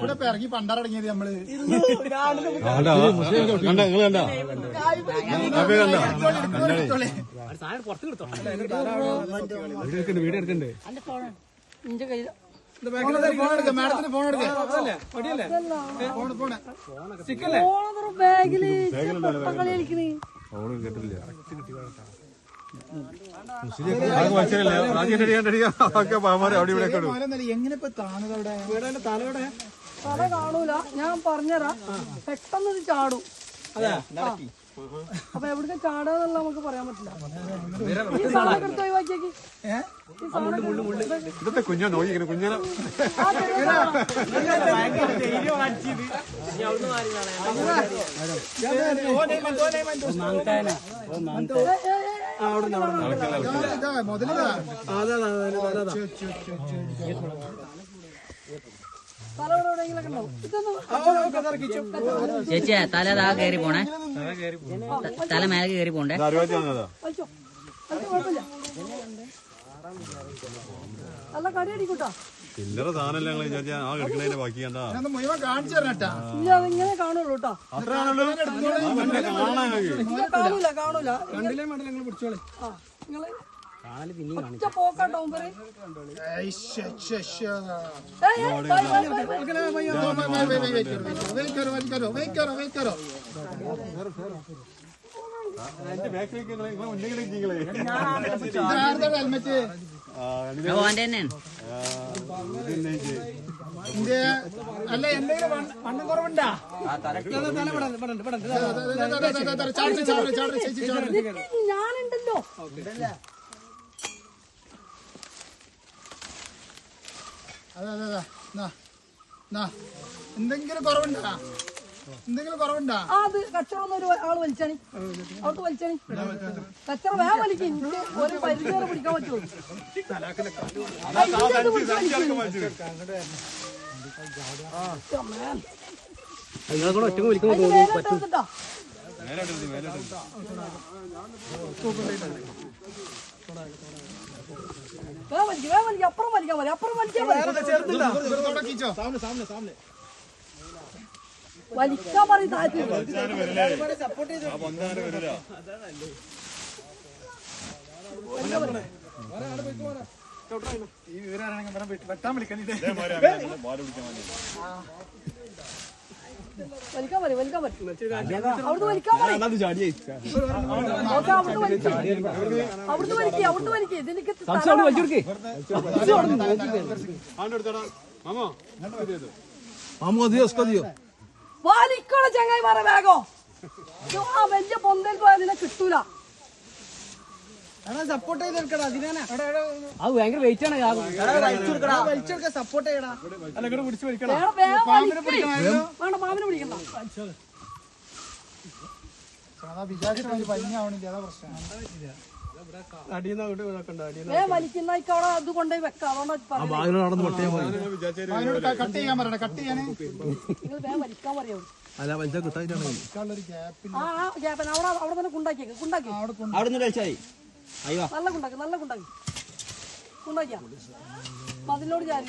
ഇവിടെ ഇറങ്ങി പണ്ടാറടങ്ങിയത് നമ്മള് മാഡത്തിന് ഫോൺ എങ്ങനെ തല കാണൂല. ഞാൻ പറഞ്ഞുതരാം, പെട്ടെന്ന് ഇത് ചാടും. അപ്പൊ എവിടേക്ക് ചാടാന്നുള്ള നമുക്ക് പറയാൻ പറ്റില്ല. ഈ സാധനം എടുത്ത് ഒഴിവാക്കിയേക്ക്. ഇതൊക്കെ കുഞ്ഞാ നോക്കിക്കുന്നു കുഞ്ഞാ ചേച്ചിയാ തല താ കയറി പോണേ, തല മേലെ കയറി പോണ്ടേ. നല്ല കടിയടിക്കൂട്ടാ. ചില്ലറ സാധനല്ലേ ബാക്കി കാണിച്ചു തരണട്ടാ. ഇല്ല, അതിങ്ങനെ കാണുള്ളൂ കേട്ടോ. കാണൂല കാണൂല. നിങ്ങള് ഒറ്റ പോക്കാട്ടോ ഹെൽമെറ്റ് അല്ല എന്തെങ്കിലും വണ്ണം കുറവുണ്ടാ? ഞാനുണ്ടല്ലോ. എന്തെങ്കിലും കുറവുണ്ടാ? എന്തെങ്കിലും കുറവുണ്ടാ? അത് കച്ചവടം ഒരു ആള് വലിച്ചാണി, അവിടുത്തെ വലിച്ചാണി. കച്ചവടം വേഗം വലിക്കും. ഒരു പരിധി വരെ പിടിക്കാൻ പറ്റുമോ? ഒറ്റ വിളിക്കുമ്പോ അപ്പുറം വലിക്കാൻ മതി, അപ്പുറം വലിക്കാൻ വലിക്കാൻ പറയും. വെട്ടാൻ വിളിക്കണേ. വലിക്കാൻ പറയും, വലിക്കാൻ പറ്റും. അവിടുന്ന് വലിക്കാൻ പറയും. അവിടുന്ന് വലിക്കുക, അവിടുന്ന് വലിക്കുക. ഇതിലേക്ക് വലിക്കോളെ ചങ്ങായി മാറ വേഗോ. ആ വലിയ പൊന്തൽ പോയാൽ അതിനെ കിട്ടൂല. സപ്പോർട്ട് ചെയ്ത് എടുക്കടാ. അത് ഭയങ്കര വെയിറ്റ് ആണ്. വലിച്ചെടുക്ക, സപ്പോർട്ട് ചെയ്യടാ. വേണ്ട, മാവിനെ പിടിക്കണ്ട. വിചാരിച്ച പഞ്ഞാവണില്ല, അതാ പ്രശ്നം. വലിക്കുന്ന അത് കൊണ്ടുപോയി വെക്കാം. അതുകൊണ്ട് കട്ട് ചെയ്യാൻ പറയണേ, കട്ട് ചെയ്യാനേ. വേഗം വലിക്കാൻ പറയാം. അല്ല വലിച്ചാൽ കിട്ടാൻ ആ ഗ്യാപ്പിന് അവിടെ തന്നെ കുണ്ടാക്കിയേക്ക്. കുണ്ടാക്കി നല്ല കുണ്ടാക്കി, നല്ല കുണ്ടാക്കി. കുണ്ടാക്കിയാ അതിനോട് ചാരി